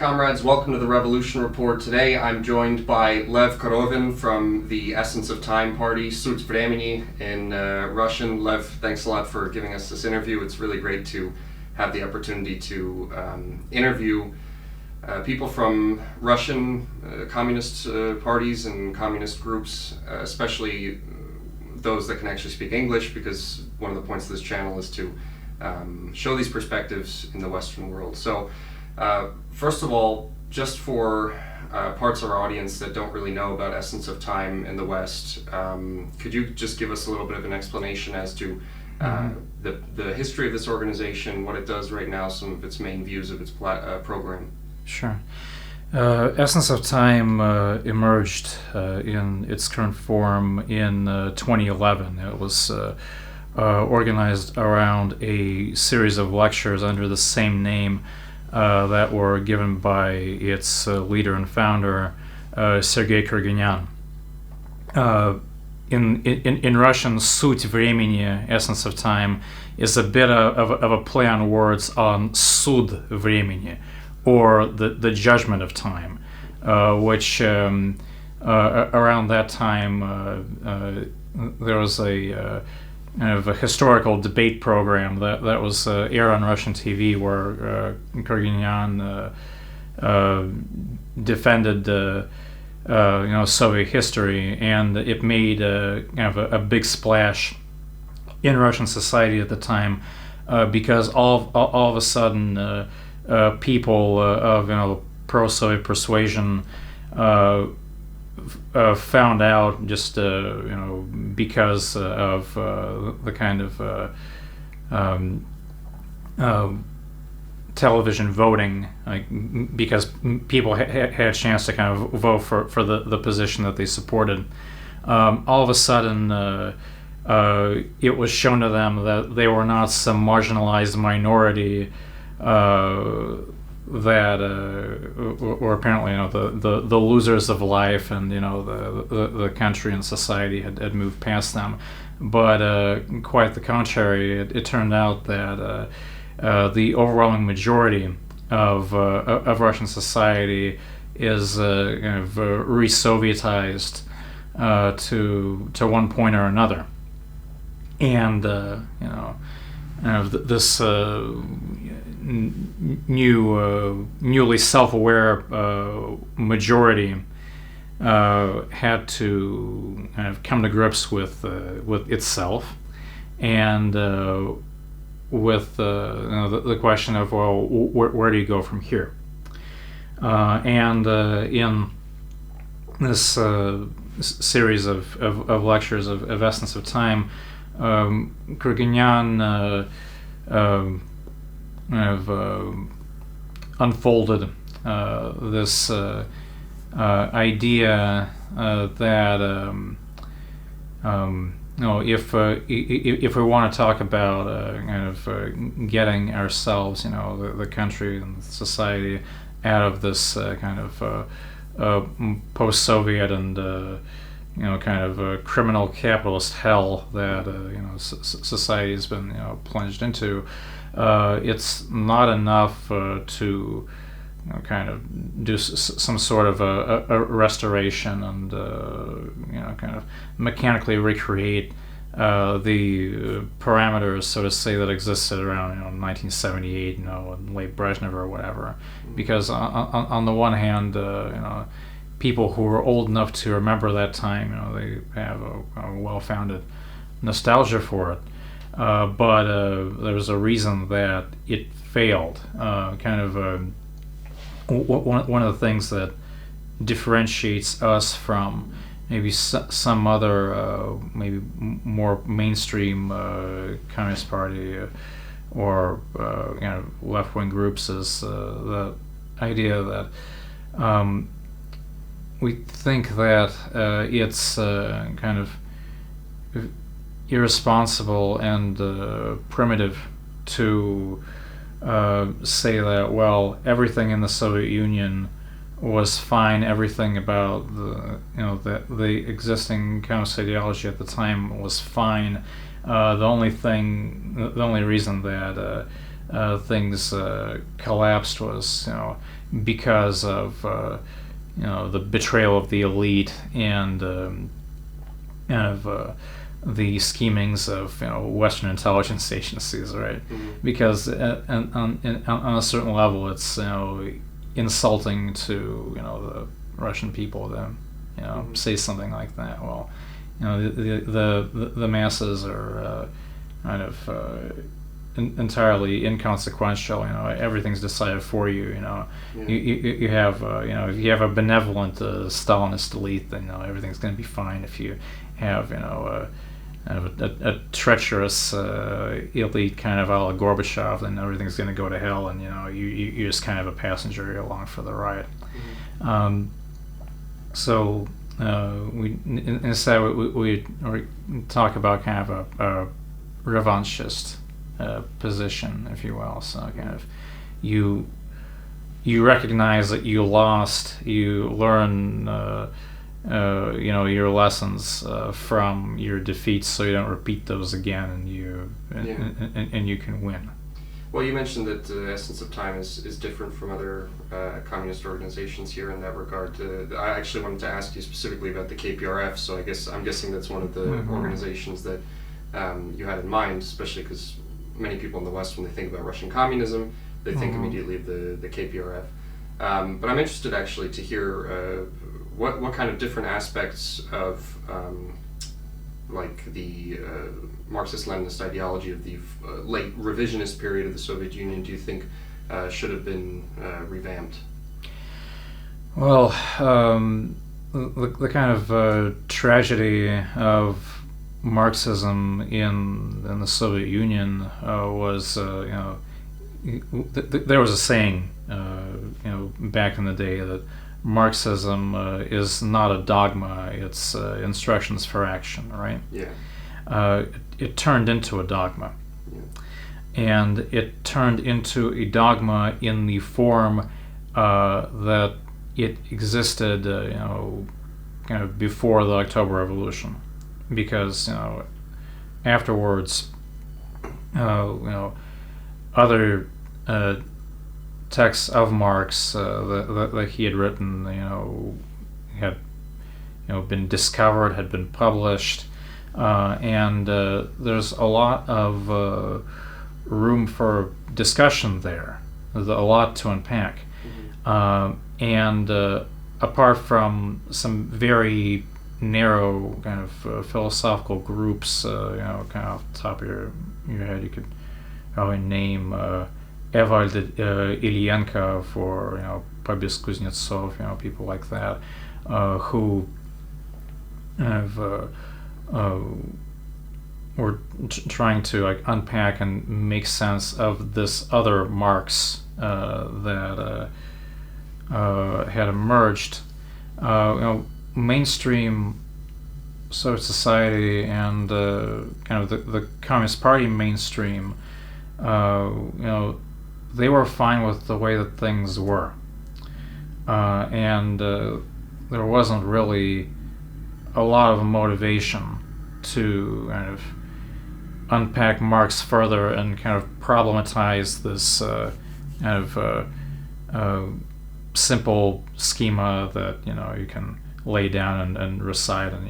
comrades, welcome to the Revolution Report. Today I'm joined by Lev Korovin from the Essence of Time party, Sut Vremeni in Russian. Lev, thanks a lot for giving us this interview. It's really great to have the opportunity to interview people from Russian communist parties and communist groups, especially those that can actually speak English, because one of the points of this channel is to show these perspectives in the Western world. So, first of all, just for parts of our audience that don't really know about Essence of Time in the West, could you just give us a little bit of an explanation as to the history of this organization, what it does right now, some of its main views of its program? Sure. Essence of Time emerged in its current form in 2011. It was organized around a series of lectures under the same name that were given by its leader and founder, Sergei Kurganyan. In Russian, Sut Vremeni, Essence of Time, is a bit of a play on words on Sud Vremeni, or the judgment of time, which around that time there was a kind of a historical debate program that was aired on Russian TV, where Kurganyan defended Soviet history, and it made kind of a big splash in Russian society at the time, because all of a sudden people of pro-Soviet persuasion found out, just because of the kind of television voting, because people had a chance to kind of vote for the position that they supported. All of a sudden, it was shown to them that they were not some marginalized minority that were apparently the losers of life, and the country and society had moved past them, but quite the contrary. It turned out that the overwhelming majority of Russian society is kind of re-Sovietized to one point or another, and this newly self-aware majority had to kind of come to grips with itself, and with the question of, well, where do you go from here? And in this series of lectures of Essence of Time, Kurganyan unfolded this idea that if we want to talk about kind of getting ourselves, the country and society, out of this kind of post-Soviet and kind of criminal capitalist hell that society has been plunged into, it's not enough to kind of do some sort of a restoration and kind of mechanically recreate the parameters, so to say, that existed around 1978, in late Brezhnev or whatever. Because on the one hand, people who are old enough to remember that time, they have a well-founded nostalgia for it. But there's a reason that it failed. One of the things that differentiates us from maybe some other, maybe more mainstream Communist Party or left-wing groups is the idea that we think that it's kind of irresponsible and primitive to say that, well, everything in the Soviet Union was fine, everything about the existing communist ideology at the time was fine. The only reason that things collapsed was because of the betrayal of the elite and the schemings of Western intelligence agencies, right? Mm-hmm. Because on a certain level, it's insulting to the Russian people to Mm-hmm. say something like that. Well, the masses are kind of entirely inconsequential. Everything's decided for you. Yeah. You have if you have a benevolent Stalinist elite, then everything's going to be fine. If you have a treacherous elite kind of a la Gorbachev, then everything's going to go to hell, and you're just kind of a passenger along for the ride. Mm-hmm. So instead we talk about kind of a revanchist position, if you will. So kind of you recognize that you lost, you learn your lessons from your defeats, so you don't repeat those again, and you can win. Well, you mentioned that the Essence of Time is different from other communist organizations here in that regard. I actually wanted to ask you specifically about the KPRF, so I'm guessing that's one of the organizations that you had in mind, especially because many people in the West, when they think about Russian communism, they think immediately of the KPRF. But I'm interested actually to hear what kind of different aspects of like the Marxist-Leninist ideology of the late revisionist period of the Soviet Union do you think should have been revamped? Well, the kind of tragedy of Marxism in the Soviet Union was there was a saying back in the day that Marxism is not a dogma, it's instructions for action, right? Yeah. It turned into a dogma. Yeah. And it turned into a dogma in the form that it existed, kind of before the October Revolution. Because, afterwards, other texts of Marx that he had written, had been discovered, had been published, and there's a lot of room for discussion there. There's a lot to unpack, and apart from some very narrow kind of philosophical groups, kind of off the top of your head, you could probably name Evald Ilyenkov or Pobis Kuznetsov, people like that, who have were trying to unpack and make sense of this other Marx that had emerged. Mainstream Soviet society and kind of the Communist Party mainstream, they were fine with the way that things were, and there wasn't really a lot of motivation to kind of unpack Marx further and kind of problematize this kind of simple schema that you can lay down and recite, and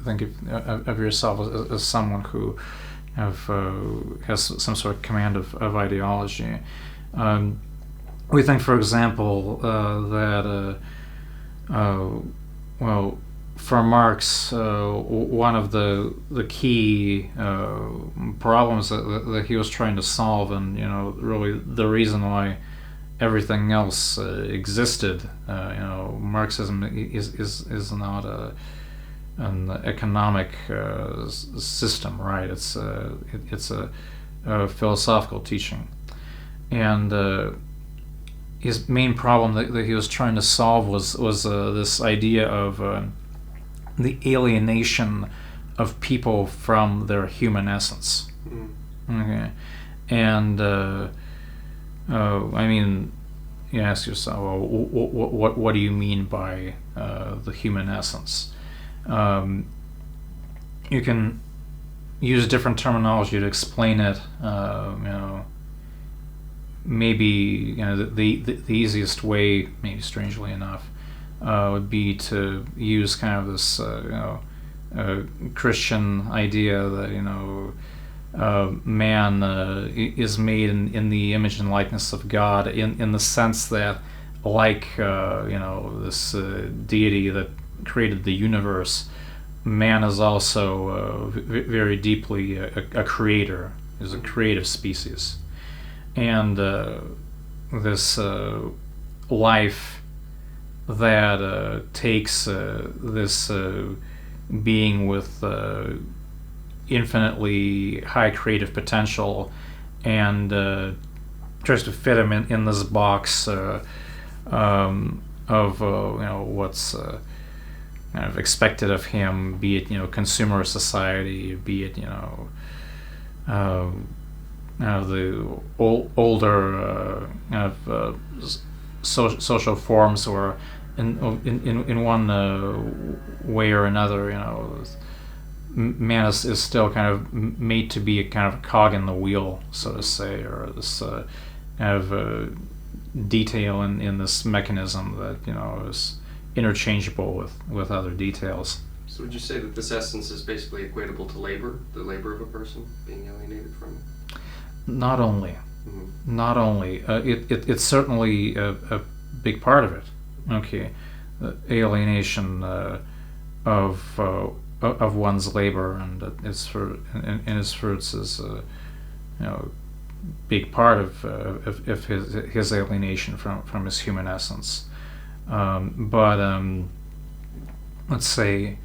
think of yourself as someone who has some sort of command of ideology. We think, for example, that for Marx, one of the key problems that he was trying to solve, and really the reason why everything else existed. Marxism is not an economic system, right? It's a philosophical teaching, and his main problem that he was trying to solve was this idea of the alienation of people from their human essence. Okay, and I mean, you ask yourself, well, what do you mean by the human essence? You can use different terminology to explain it. Maybe the easiest way, maybe strangely enough, would be to use kind of this Christian idea that man is made in the image and likeness of God, in the sense that, like this deity that created the universe, man is also very deeply a creator, is a creative species. And this life that takes this being with infinitely high creative potential and tries to fit him in this box of what's kind of expected of him, be it consumer society, be it the older social forms, or in one way or another, man is still kind of made to be a kind of cog in the wheel, so to say, or this kind of detail in this mechanism that is interchangeable with other details. So would you say that this essence is basically equatable to labor, the labor of a person being alienated from it? Not only. Mm-hmm. Not only. It's certainly a big part of it. Okay, alienation of one's labor and its fruits is big part of his alienation from his human essence. But let's say,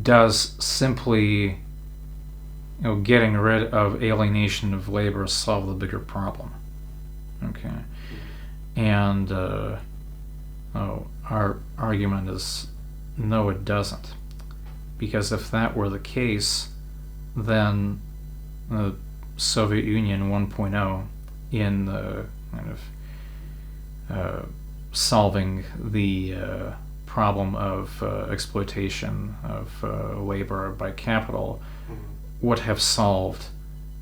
does simply getting rid of alienation of labor solve the bigger problem? Okay, and our argument is no, it doesn't, because if that were the case, then the Soviet Union 1.0 in kind of solving the problem of exploitation of labor by capital would have solved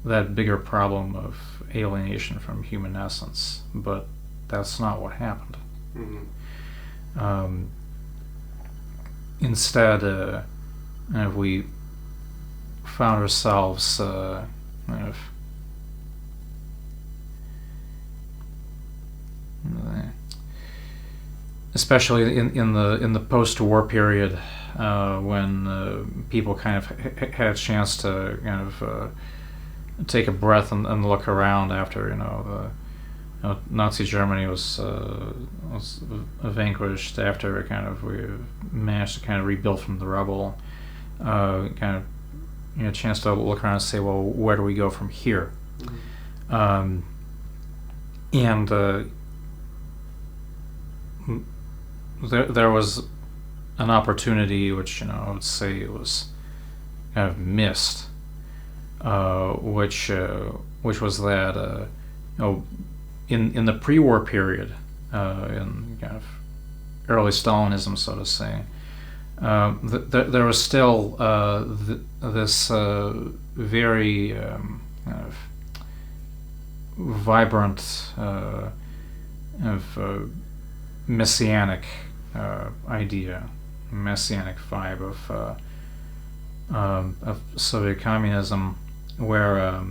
that bigger problem of alienation from human essence. But that's not what happened. Instead, we found ourselves kind of especially in the post-war period, when people kind of had a chance to kind of take a breath and look around after Nazi Germany was vanquished, after kind of we managed to kind of rebuild from the rubble, kind of a chance to look around and say, well, where do we go from here? And there was an opportunity which I would say it was kind of missed, which was that in the pre-war period, in kind of early Stalinism, so to say, there was still this very kind of vibrant messianic idea, messianic vibe of Soviet communism, where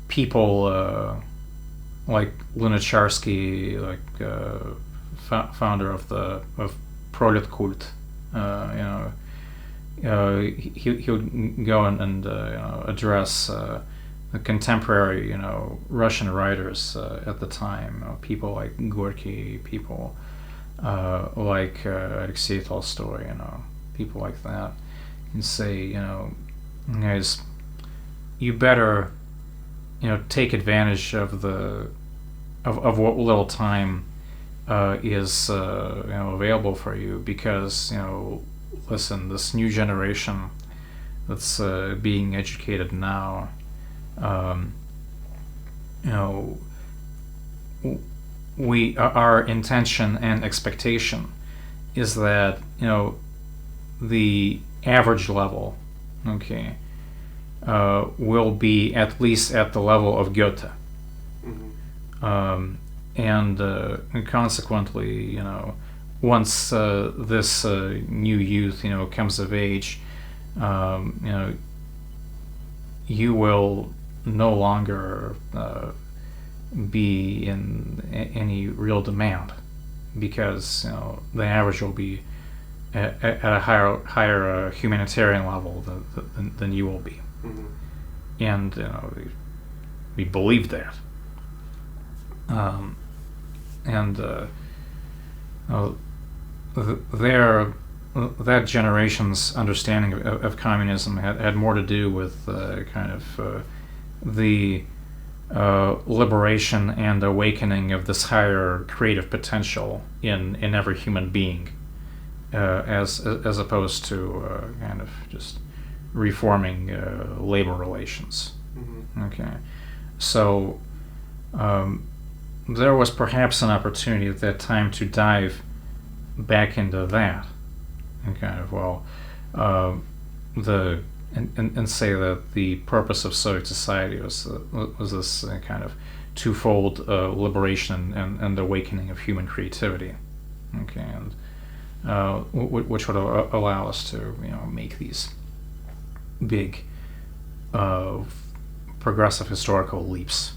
people like Lunacharsky, like founder of Prolet Cult, he would go and address the contemporary Russian writers at the time, people like Gorky, people like Alexei Tolstoy, people like that, and say, guys, you better take advantage of what little time is available for you, because listen, this new generation that's being educated now, our intention and expectation is that the average level, okay, will be at least at the level of Goethe. And consequently, once this new youth, comes of age, you will no longer be in any real demand, because the average will be at a higher humanitarian level than you will be. And we believe that. That generation's understanding of communism had more to do with the liberation and awakening of this higher creative potential in every human being, as opposed to just reforming labor relations. Okay, so there was perhaps an opportunity at that time to dive back into that and and say that the purpose of Soviet society was this kind of twofold liberation and awakening of human creativity. Okay, and which would allow us to make these big progressive historical leaps.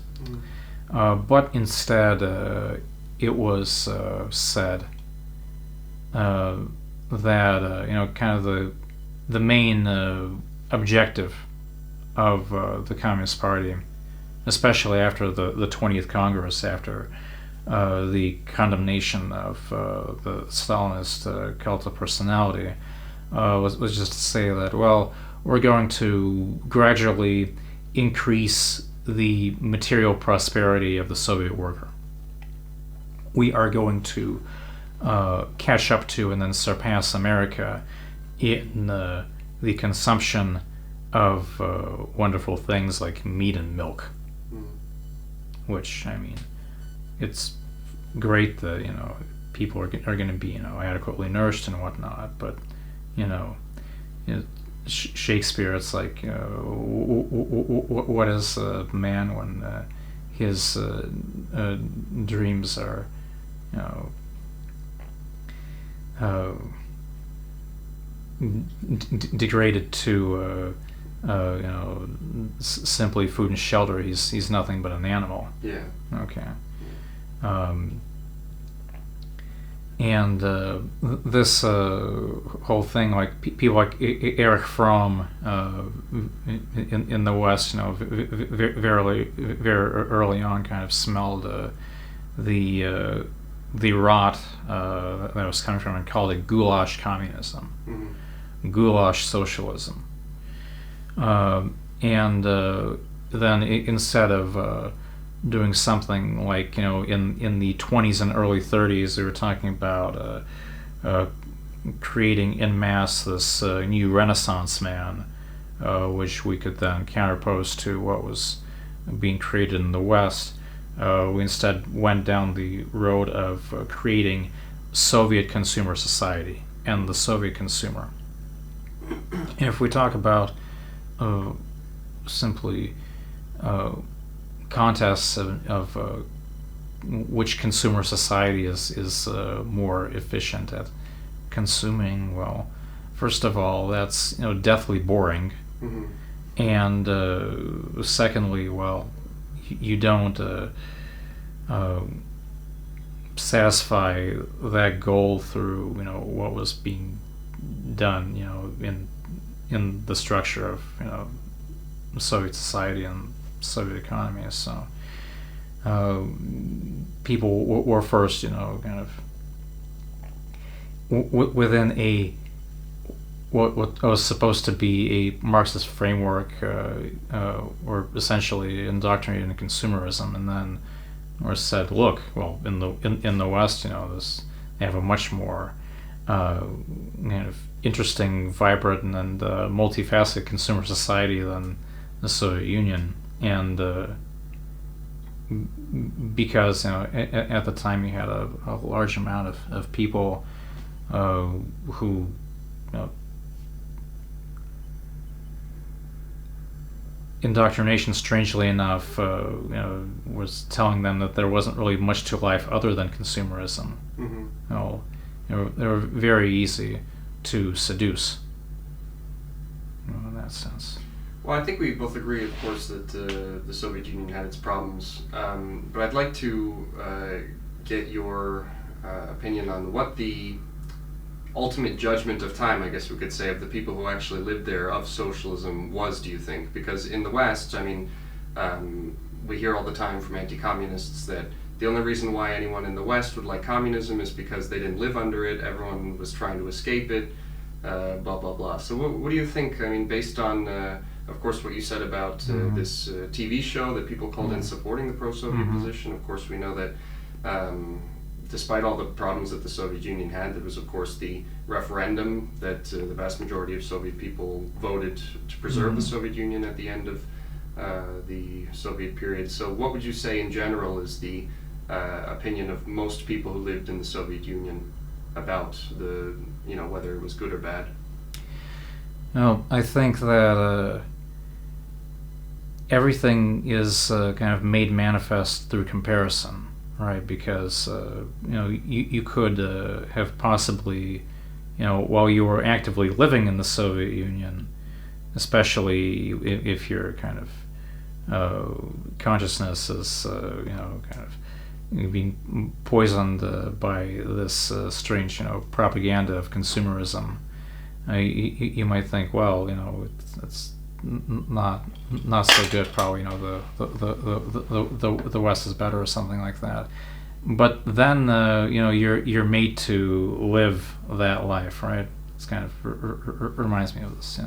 But instead, it was said that the main objective of the Communist Party, especially after the 20th Congress, after the condemnation of the Stalinist cult of personality, was just to say that, well, we're going to gradually increase the material prosperity of the Soviet worker. We are going to catch up to and then surpass America in the consumption of wonderful things like meat and milk. Which, it's great that people are going to be adequately nourished and whatnot, but Shakespeare, it's like, what is a man when his dreams are degraded to simply food and shelter? He's nothing but an animal. Yeah. Okay. And this whole thing, like people like Erich Fromm in the West, very early on, kind of smelled the rot that was coming from and called it goulash communism, goulash socialism, and then instead of doing something like in the 20s and early 30s, they were talking about creating en masse this new Renaissance man, which we could then counterpose to what was being created in the West. We instead went down the road of creating Soviet consumer society and the Soviet consumer. And if we talk about simply contests of which consumer society is more efficient at consuming, well, first of all, that's deathly boring, and secondly, well, you don't satisfy that goal through what was being done in the structure of Soviet society and Soviet economy. So people were first kind of within a what was supposed to be a Marxist framework, were essentially indoctrinated in consumerism, and then were said, look, well, in the West, they have a much more kind of interesting, vibrant, and multifaceted consumer society than the Soviet Union, and because at the time you had a large amount of people who indoctrination, strangely enough, was telling them that there wasn't really much to life other than consumerism. Mm-hmm. They were very easy to seduce, in that sense. Well, I think we both agree, of course, that the Soviet Union had its problems. But I'd like to get your opinion on what the ultimate judgment of time, I guess we could say, of the people who actually lived there, of socialism was, do you think? Because in the West, I mean, we hear all the time from anti-communists that the only reason why anyone in the West would like communism is because they didn't live under it, everyone was trying to escape it, blah, blah, blah. So what do you think, I mean, based on, of course, what you said about this TV show that people called in supporting the pro-Soviet position? Of course, we know that despite all the problems that the Soviet Union had, there was, of course, the referendum that the vast majority of Soviet people voted to preserve the Soviet Union at the end of the Soviet period. So what would you say in general is the opinion of most people who lived in the Soviet Union about the, whether it was good or bad? No, I think that everything is kind of made manifest through comparison. Right, because you could have possibly, while you were actively living in the Soviet Union, especially if your kind of consciousness is kind of being poisoned by this strange propaganda of consumerism, you might think, well, it's not so good. Probably, the West is better or something like that. But then, you're made to live that life, right? It's kind of reminds me of this,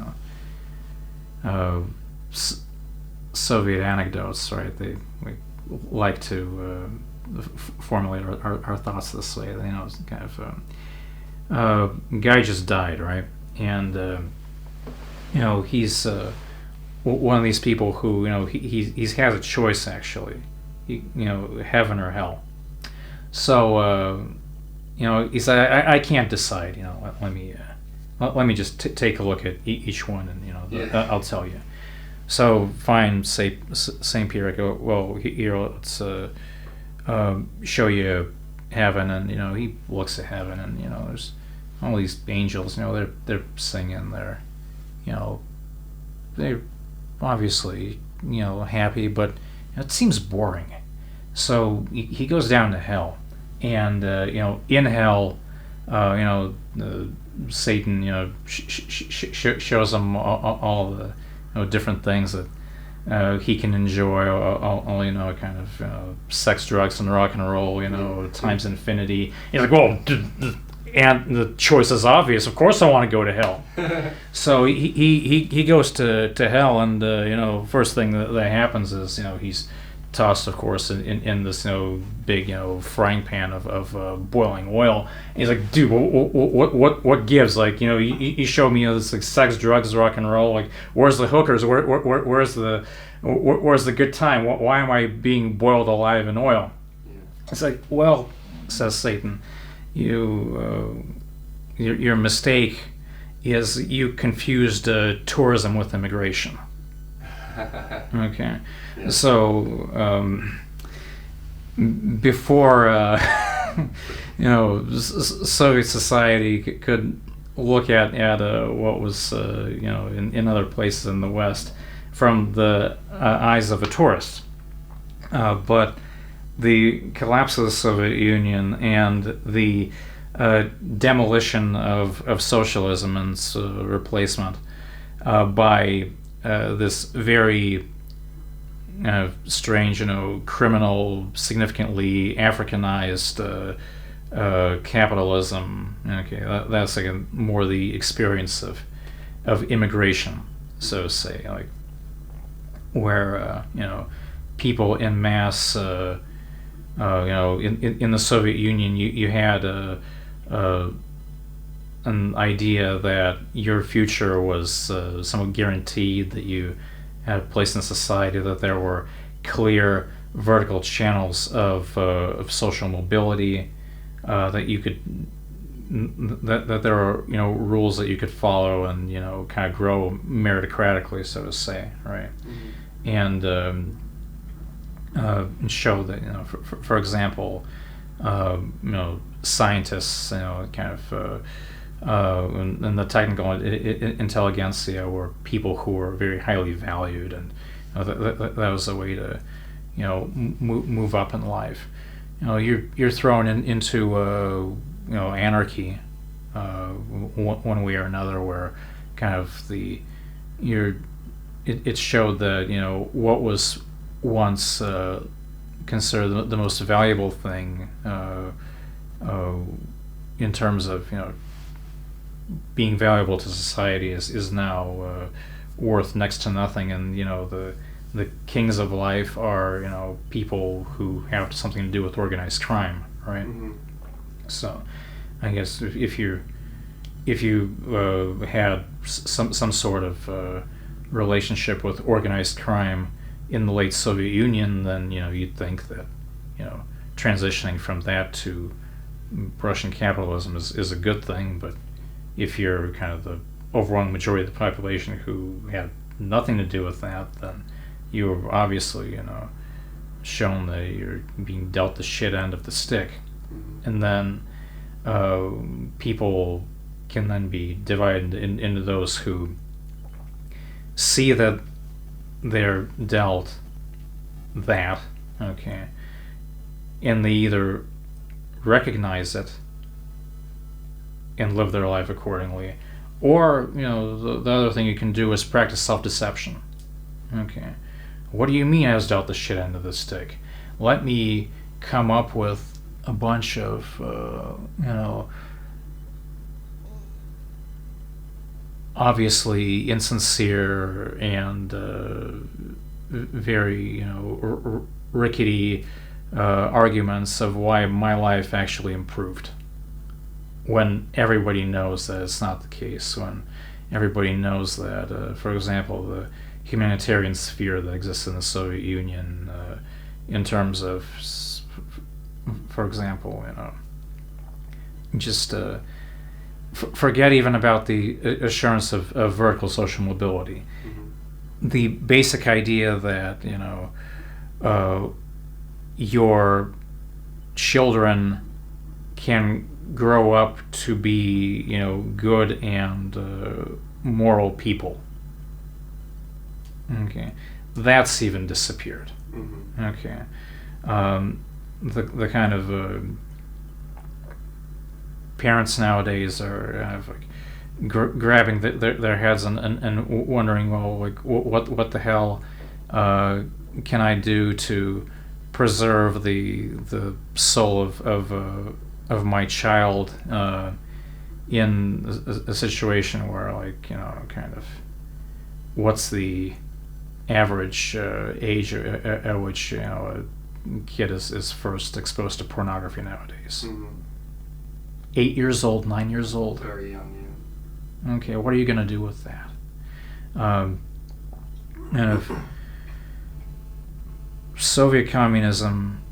Soviet anecdotes, right? We like to formulate our thoughts this way. It's kind of guy just died, right? And he's one of these people who he has a choice, actually, heaven or hell. So he said, I can't decide. Let me just take a look at each one, and I'll tell you. So fine, say Saint Pierre, go, well, here, let's show you heaven, and he looks at heaven, and there's all these angels, they're singing, they're obviously happy, but it seems boring. So he goes down to hell, and in hell, Satan shows him all the different things that he can enjoy, all kind of sex, drugs, and rock and roll, times infinity. He's like, well, and the choice is obvious. Of course, I want to go to hell. So he goes to hell, and first thing that happens is he's tossed, of course, in this big frying pan of boiling oil. And he's like, dude, what gives? Like you show me this like sex, drugs, rock and roll. Like where's the hookers? Where's the good time? Why am I being boiled alive in oil? It's like, well, says Satan, your mistake is you confused tourism with immigration. Okay, yeah. So before Soviet society could look at what was in other places in the West from the eyes of a tourist, but the collapse of the Soviet Union and the demolition of socialism and replacement by this very strange, criminal, significantly Africanized capitalism. Okay, that's like more the experience of immigration, so to say, like where people en masse. In the Soviet Union, you had an idea that your future was somewhat guaranteed, that you had a place in society, that there were clear vertical channels of social mobility, that you could that there are rules that you could follow and kind of grow meritocratically, so to say, right? and show that, for example, scientists, kind of and the technical intelligentsia were people who were very highly valued, and that was a way to move up in life. You're thrown into anarchy one way or another, where kind of it showed that what was once considered the most valuable thing in terms of being valuable to society is now worth next to nothing, and the kings of life are people who have something to do with organized crime, right? Mm-hmm. So I guess if you had some sort of relationship with organized crime in the late Soviet Union, then you'd think that transitioning from that to Russian capitalism is a good thing. But if you're kind of the overwhelming majority of the population who had nothing to do with that, then you're obviously shown that you're being dealt the shit end of the stick. Mm-hmm. And then people can then be divided into those who see that they're dealt that, okay, and they either recognize it and live their life accordingly, or the other thing you can do is practice self-deception. Okay, what do you mean I was dealt the shit end of the stick? Let me come up with a bunch of obviously insincere and very rickety arguments of why my life actually improved, when everybody knows that it's not the case, when everybody knows that for example, the humanitarian sphere that exists in the Soviet Union, in terms of, for example, just forget even about the assurance of vertical social mobility. Mm-hmm. The basic idea that your children can grow up to be good and moral people. Okay, that's even disappeared. Mm-hmm. Okay, the kind of parents nowadays are kind of like grabbing their heads and wondering, well, like what the hell can I do to preserve the soul of my child in a situation where, like, kind of what's the average age at which a kid is first exposed to pornography nowadays? Mm-hmm. 8 years old, 9 years old. Very young, Okay, what are you going to do with that? And if Soviet communism,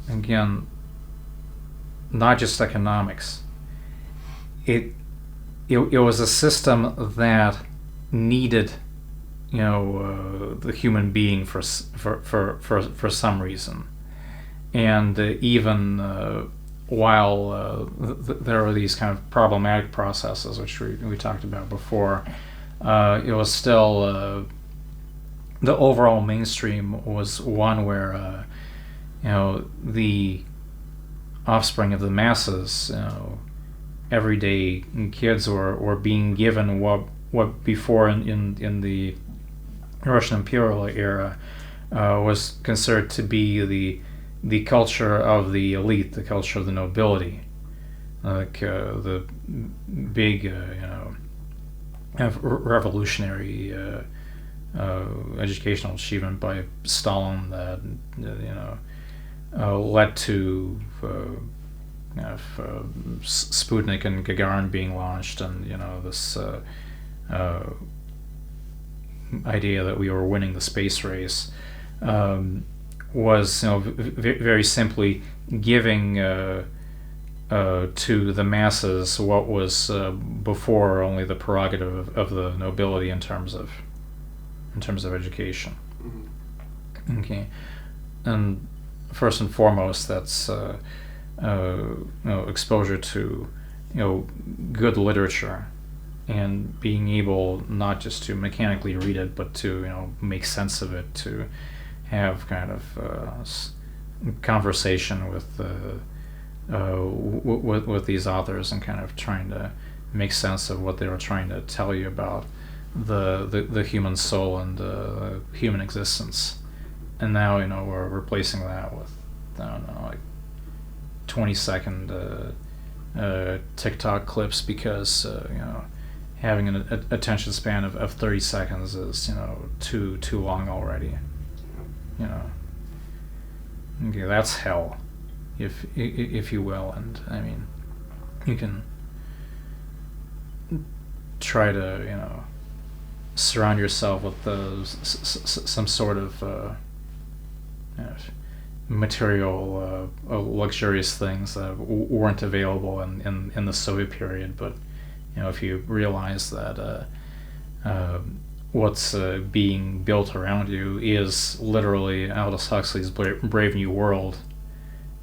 again, not just economics, it was a system that needed the human being for some reason, and even while there are these kind of problematic processes which we talked about before, it was still the overall mainstream was one where the offspring of the masses, everyday kids were being given what before in the Russian imperial era was considered to be the culture of the elite, the culture of the nobility, like the big revolutionary educational achievement by Stalin that led to Sputnik and Gagarin being launched, and this idea that we were winning the space race, was very simply giving to the masses what was before only the prerogative of the nobility in terms of education. Okay, and first and foremost, that's exposure to good literature, and being able not just to mechanically read it, but to make sense of it, to have kind of conversation with these authors, and kind of trying to make sense of what they were trying to tell you about the human soul and human existence. And now we're replacing that with, I don't know, like 20-second TikTok clips, because having an attention span of 30 seconds is too long already. Okay, that's hell, if you will. And I mean, you can try to surround yourself with some sort of material, luxurious things that weren't available in the Soviet period. But if you realize that what's being built around you is literally Aldous Huxley's Brave New World,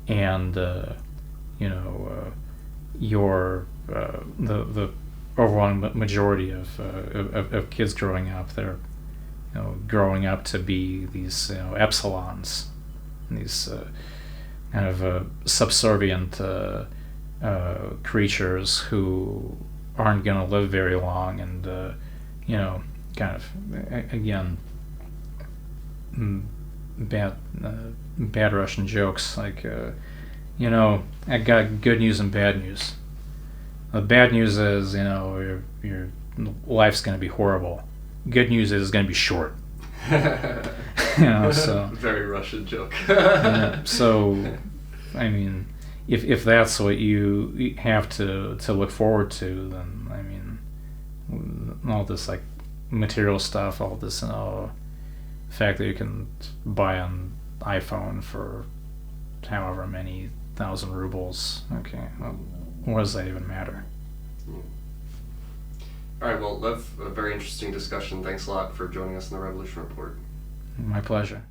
and your the overwhelming majority of kids growing up, they're growing up to be these epsilons, these kind of subservient creatures who aren't going to live very long, and kind of again bad Russian jokes like I got good news and bad news. The bad news is your life's going to be horrible. Good news is it's going to be short. So very Russian joke. So I mean, if that's what you have to look forward to, then I mean, all this like material stuff, all this fact that you can buy an iPhone for however many thousand rubles, okay, well, what does that even matter? All right, well, Lev, a very interesting discussion. Thanks a lot for joining us in the Revolution Report. My pleasure.